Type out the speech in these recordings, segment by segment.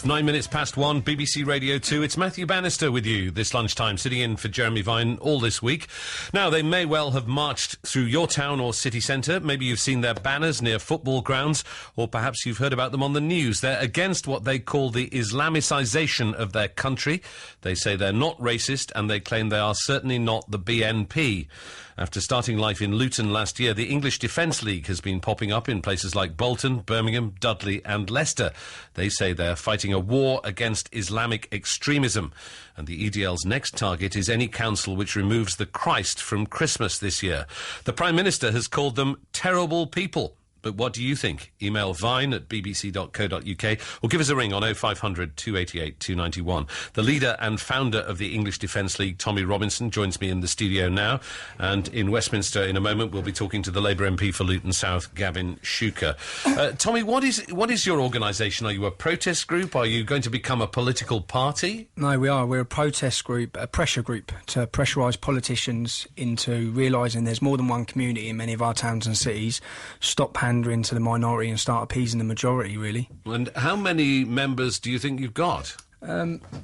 1:09, BBC Radio 2. It's Matthew Bannister with you this lunchtime, sitting in for Jeremy Vine all this week. Now, they may well have marched through your town or city centre. Maybe you've seen their banners near football grounds, or perhaps you've heard about them on the news. They're against what they call the Islamicisation of their country. They say they're not racist, and they claim they are certainly not the BNP. After starting life in Luton last year, the English Defence League has been popping up in places like Bolton, Birmingham, Dudley and Leicester. They say they're fighting a war against Islamic extremism. And the EDL's next target is any council which removes the Christ from Christmas this year. The Prime Minister has called them terrible people. But what do you think? Email vine@bbc.co.uk or give us a ring on 0500 288 291. The leader and founder of the English Defence League, Tommy Robinson, joins me in the studio now. And in Westminster in a moment we'll be talking to the Labour MP for Luton South, Gavin Shuker. Tommy, what is your organisation? Are you a protest group? Are you going to become a political party? No, we are. We're a protest group, a pressure group to pressurise politicians into realising there's more than one community in many of our towns and cities. Stop pandering to the minority and start appeasing the majority, really. And how many members do you think you've got?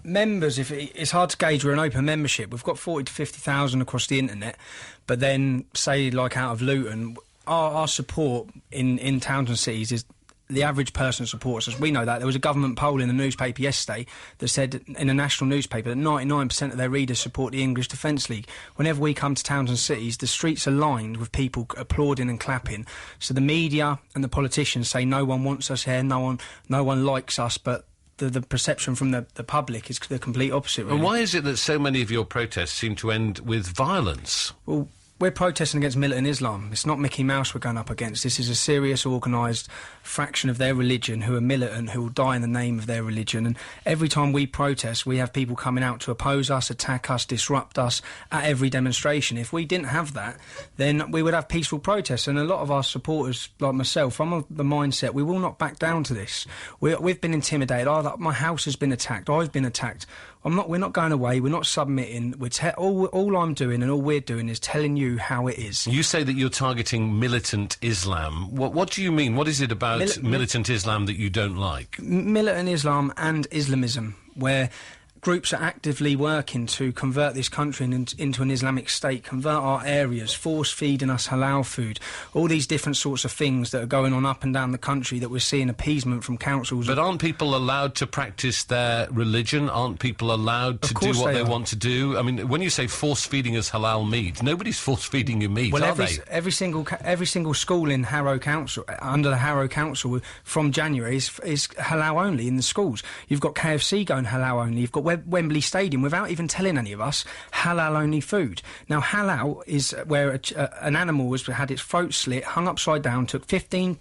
Members, it's hard to gauge. We're an open membership. We've got 40 to 50,000 across the internet, but then, say, like out of Luton, our support in towns and cities is the average person supports us. We know that. There was a government poll in the newspaper yesterday that said, in a national newspaper, that 99% of their readers support the English Defence League. Whenever we come to towns and cities, the streets are lined with people applauding and clapping. So the media and the politicians say no one wants us here, no one likes us, but the perception from the public is the complete opposite, really. And why is it that so many of your protests seem to end with violence? Well, we're protesting against militant Islam. It's not Mickey Mouse we're going up against. This is a serious, organised fraction of their religion who are militant, who will die in the name of their religion. And every time we protest, we have people coming out to oppose us, attack us, disrupt us at every demonstration. If we didn't have that, then we would have peaceful protests. And a lot of our supporters, like myself, I'm of the mindset we will not back down to this. We've been intimidated. My house has been attacked. I've been attacked. We're not going away. We're not submitting. All I'm doing and all we're doing is telling you how it is. You say that you're targeting militant Islam. What do you mean? What is it about militant Islam that you don't like? Militant Islam and Islamism, where groups are actively working to convert this country into an Islamic state, convert our areas, force-feeding us halal food, all these different sorts of things that are going on up and down the country that we're seeing appeasement from councils. But aren't people allowed to practice their religion? Aren't people allowed to do what they want to do? I mean, when you say force-feeding us halal meat, nobody's force-feeding you meat, are they? Every single school in Harrow Council, under the Harrow Council, from January is halal only in the schools. You've got KFC going halal only. You've got Wembley Stadium, without even telling any of us, halal-only food. Now, halal is where an animal had its throat slit, hung upside down, took 15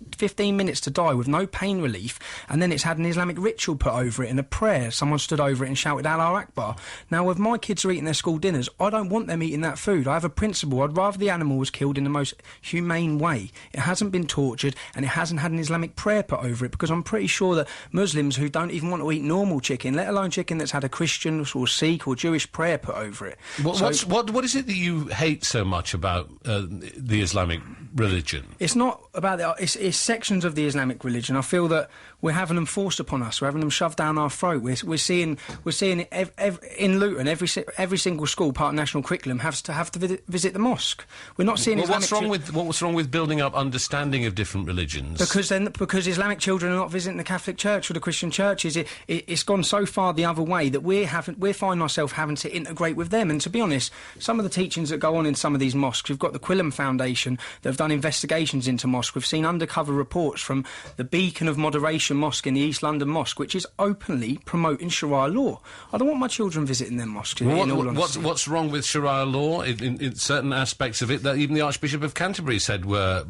minutes to die with no pain relief, and then it's had an Islamic ritual put over it and a prayer. Someone stood over it and shouted Allah Akbar. Now, if my kids are eating their school dinners, I don't want them eating that food. I have a principle. I'd rather the animal was killed in the most humane way. It hasn't been tortured, and it hasn't had an Islamic prayer put over it, because I'm pretty sure that Muslims who don't even want to eat normal chicken, let alone chicken that's had a Christian or Sikh or Jewish prayer put over it. What is it that you hate so much about the Islamic religion? It's not about it's sections of the Islamic religion. I feel that we're having them forced upon us. We're having them shoved down our throat. We're seeing it in Luton. Every single school, part of national curriculum, has to visit the mosque. We're not seeing. What's wrong with building up understanding of different religions? Because Islamic children are not visiting the Catholic Church or the Christian churches. It's gone so far the other way that we're finding ourselves having to integrate with them. And to be honest, some of the teachings that go on in some of these mosques, we've got the Quillam Foundation that have done investigations into mosques. We've seen undercover reports from the Beacon of Moderation Mosque in the East London Mosque, which is openly promoting Sharia law. I don't want my children visiting them mosques. What's wrong with Sharia law in certain aspects of it that even the Archbishop of Canterbury said were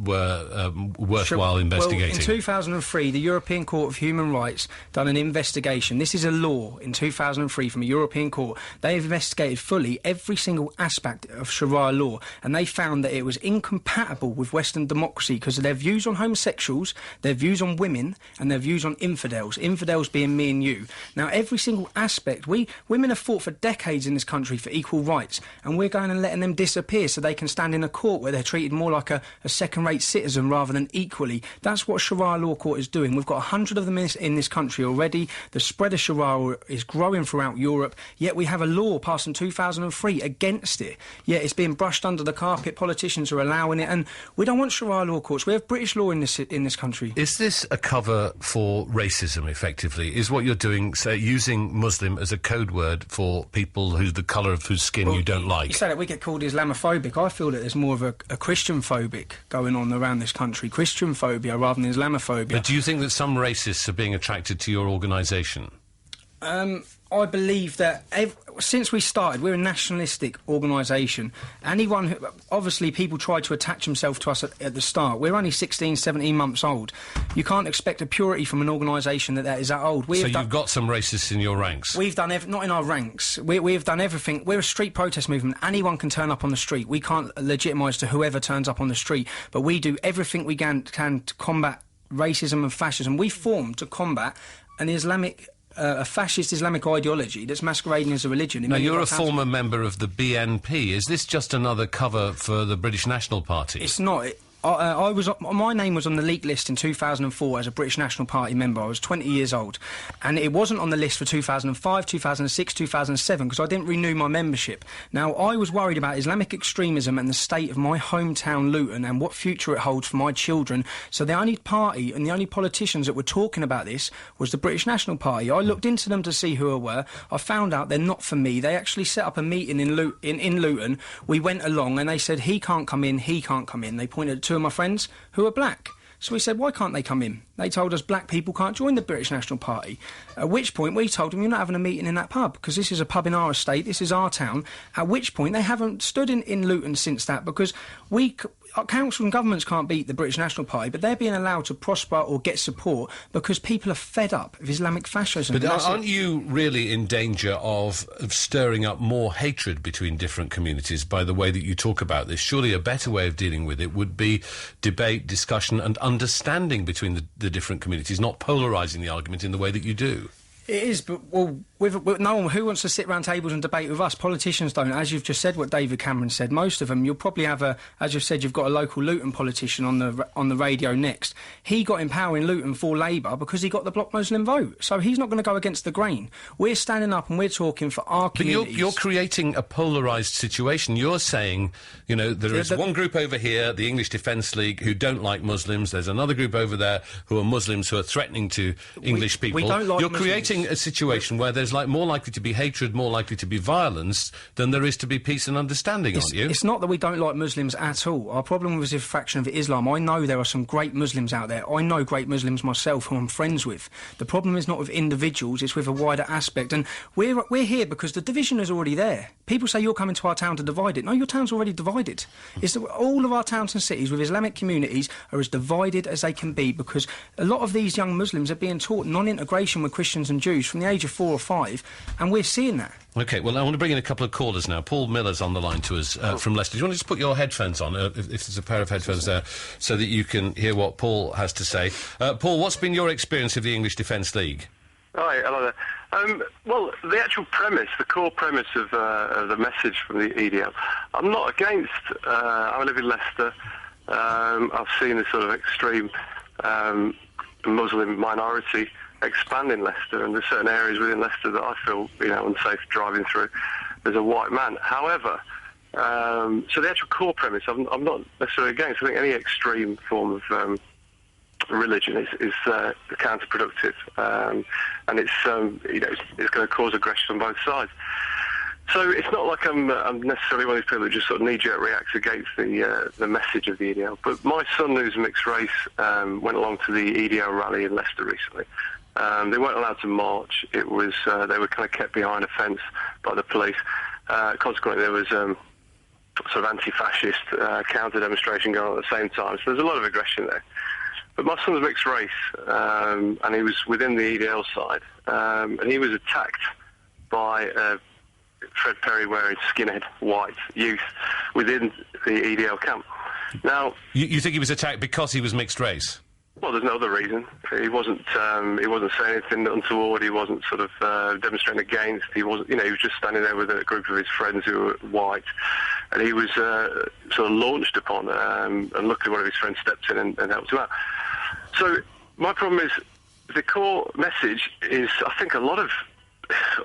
worthwhile investigating? Well, in 2003, the European Court of Human Rights done an investigation. This is a law in 2003 from a European court. They investigated fully every single aspect of Sharia law, and they found that it was incompatible with Western democracy because of their views on homosexuals, their views on women, and their views views on infidels being me and you. Now, every single aspect, women have fought for decades in this country for equal rights, and we're going and letting them disappear so they can stand in a court where they're treated more like a second-rate citizen rather than equally. That's what Sharia law court is doing. We've got 100 of them in this country already. The spread of Sharia is growing throughout Europe, yet we have a law passed in 2003 against it. Yet it's being brushed under the carpet. Politicians are allowing it, and we don't want Sharia law courts. We have British law in this country. Is this a cover for racism, effectively? Is what you're doing, say, using Muslim as a code word for people who the colour of whose skin you don't like? You say that we get called Islamophobic. I feel that there's more of a Christian phobic going on around this country. Christian phobia rather than Islamophobia. But do you think that some racists are being attracted to your organisation? I believe that since we started, we're a nationalistic organisation. Anyone who, obviously, people try to attach themselves to us at the start. We're only 16, 17 months old. You can't expect a purity from an organisation that is that old. So you've got some racists in your ranks? We've done not in our ranks. We've done everything. We're a street protest movement. Anyone can turn up on the street. We can't legitimise to whoever turns up on the street. But we do everything we can to combat racism and fascism. We formed to combat an Islamic... a fascist Islamic ideology that's masquerading as a religion. Now, you're a former member of the BNP. Is this just another cover for the British National Party? It's not. My name was on the leak list in 2004 as a British National Party member. I was 20 years old. And it wasn't on the list for 2005, 2006, 2007, because I didn't renew my membership. Now, I was worried about Islamic extremism and the state of my hometown, Luton, and what future it holds for my children. So the only party and the only politicians that were talking about this was the British National Party. I looked into them to see who they were. I found out they're not for me. They actually set up a meeting in Luton. We went along and they said, he can't come in, he can't come in. They pointed at two of my friends who are black. So we said, why can't they come in? They told us black people can't join the British National Party. At which point we told them, you're not having a meeting in that pub, because this is a pub in our estate, this is our town. At which point they haven't stood in Luton since that, because our council and governments can't beat the British National Party, but they're being allowed to prosper or get support because people are fed up of Islamic fascism. But aren't you really in danger of stirring up more hatred between different communities by the way that you talk about this? Surely a better way of dealing with it would be debate, discussion and understanding between the different communities, not polarising the argument in the way that you do. It is, but, well, with no one who wants to sit round tables and debate with us. Politicians don't. As you've just said, what David Cameron said, most of them, you'll probably have as you've said, you've got a local Luton politician on the radio next. He got in power in Luton for Labour because he got the block Muslim vote. So he's not going to go against the grain. We're standing up and we're talking for our communities. But you're creating a polarised situation. You're saying, you know, there is one group over here, the English Defence League, who don't like Muslims. There's another group over there who are Muslims who are threatening to English people. We don't like You're Muslims. Creating a situation where there's more likely to be hatred, more likely to be violence than there is to be peace and understanding, aren't you? It's not that we don't like Muslims at all. Our problem was a fraction of Islam. I know there are some great Muslims out there. I know great Muslims myself who I'm friends with. The problem is not with individuals, it's with a wider aspect. And we're here because the division is already there. People say you're coming to our town to divide it. No, your town's already divided. All of our towns and cities with Islamic communities are as divided as they can be because a lot of these young Muslims are being taught non-integration with Christians and Jews from the age of 4 or 5, and we're seeing that. OK, well, I want to bring in a couple of callers now. Paul Miller's on the line to us from Leicester. Do you want to just put your headphones on, if there's a pair of headphones there, so that you can hear what Paul has to say? Paul, what's been your experience of the English Defence League? Hi, hello there. Well, the actual premise, the core premise of the message from the EDL, I'm not against. I live in Leicester. I've seen this sort of extreme Muslim minority expand in Leicester, and there's certain areas within Leicester that I feel, unsafe driving through as a white man. However, so the actual core premise, I'm not necessarily against. I think any extreme form of religion is counterproductive, and it's it's going to cause aggression on both sides. So it's not like I'm necessarily one of these people that just sort of knee-jerk reacts against the message of the EDL. But my son, who's mixed race, went along to the EDL rally in Leicester recently. They weren't allowed to march. It was they were kind of kept behind a fence by the police. Consequently, there was sort of anti-fascist counter-demonstration going on at the same time. So there's a lot of aggression there. But my son's mixed race, and he was within the EDL side, and he was attacked by Fred Perry wearing skinhead white youth within the EDL camp. Now, you think he was attacked because he was mixed race? Well, there's no other reason. He wasn't saying anything untoward. He wasn't sort of demonstrating against. He wasn't, he was just standing there with a group of his friends who were white, and he was sort of launched upon. And luckily, one of his friends stepped in and helped him out. So my problem is the core message is, I think a lot of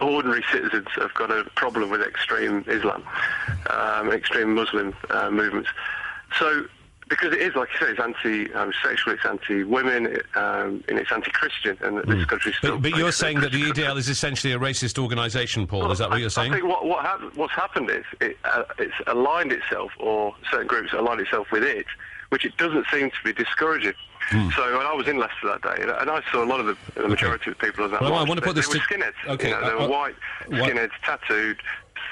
ordinary citizens have got a problem with extreme Islam, extreme Muslim movements. So. Because it is, like you say, it's anti-sexual, it's anti-women, and it's anti-Christian, and this country still... But you're saying that the EDL is essentially a racist organisation, Paul, is that what you're saying? I think what's happened is it's aligned itself, or certain groups aligned itself with it, which it doesn't seem to be discouraging. So when I was in Leicester that day, and I saw a lot of the majority of the people of that march, I want to put this they were skinheads. Okay. They were white skinheads, tattooed,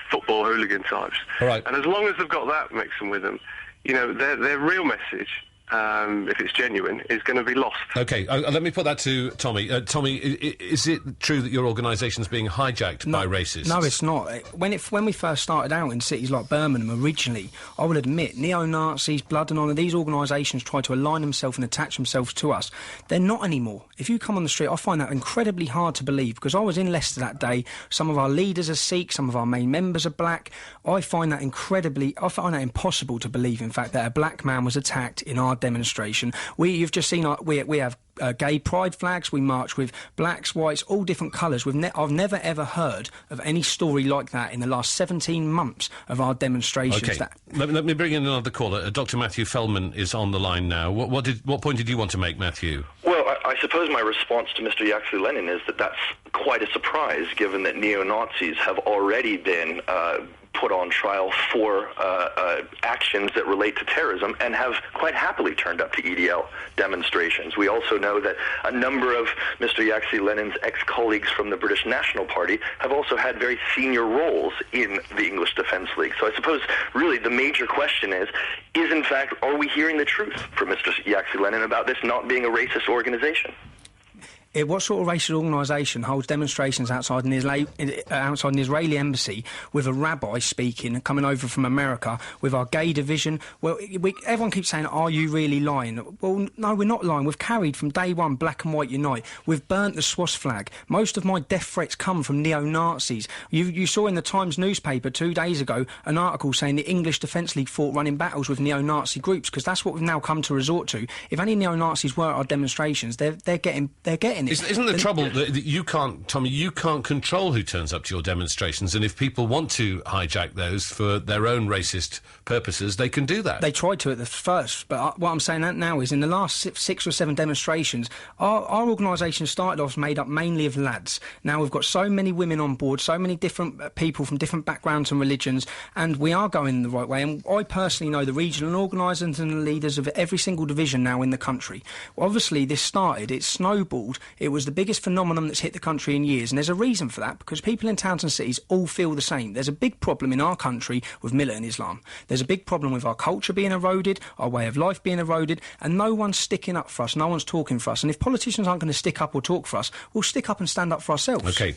football hooligan types. All right. And as long as they've got that mixing with them, their real message, if it's genuine, is going to be lost. OK, let me put that to Tommy. Tommy, is it true that your organisation's being hijacked by racists? No, it's not. When we first started out in cities like Birmingham originally, I will admit, neo-Nazis, Blood and Honour, these organisations try to align themselves and attach themselves to us. They're not anymore. If you come on the street, I find that incredibly hard to believe, because I was in Leicester that day. Some of our leaders are Sikh, some of our main members are black. I find that impossible to believe, in fact, that a black man was attacked in our demonstration. You've just seen we have gay pride flags. We march with blacks, whites, all different colours. I've never ever heard of any story like that in the last 17 months of our demonstrations. Okay, let me bring in another caller. Dr. Matthew Fellman is on the line now. What point did you want to make, Matthew? Well, I suppose my response to Mr. Yaxley Lenin is that that's quite a surprise, given that neo-Nazis have already been put on trial for actions that relate to terrorism and have quite happily turned up to EDL demonstrations. We also know that a number of Mr. Yaxley Lenin's ex-colleagues from the British National Party have also had very senior roles in the English Defence League. So I suppose really the major question is in fact, are we hearing the truth from Mr. Yaxley Lenin about this not being a racist organisation? What sort of racial organisation holds demonstrations outside an Israeli embassy with a rabbi speaking, coming over from America, with our gay division? Well, everyone keeps saying, are you really lying? Well, no, we're not lying. We've carried from day one Black and White Unite. We've burnt the swastika flag. Most of my death threats come from neo-Nazis. You saw in the Times newspaper 2 days ago an article saying the English Defence League fought running battles with neo-Nazi groups, because that's what we've now come to resort to. If any neo-Nazis were at our demonstrations, they're getting it. Isn't the trouble that you can't, Tommy, you can't control who turns up to your demonstrations, and if people want to hijack those for their own racist purposes, they can do that. They tried to at the first, but what I'm saying now is in the last 6 or 7 demonstrations, our organisation started off made up mainly of lads. Now we've got so many women on board, so many different people from different backgrounds and religions, and we are going the right way. And I personally know the regional organisers and the leaders of every single division now in the country. Obviously, this started, it snowballed, it was the biggest phenomenon that's hit the country in years, and there's a reason for that, because people in towns and cities all feel the same. There's a big problem in our country with militant Islam. There's a big problem with our culture being eroded, our way of life being eroded, and no one's sticking up for us, no one's talking for us. And if politicians aren't going to stick up or talk for us, we'll stick up and stand up for ourselves. OK.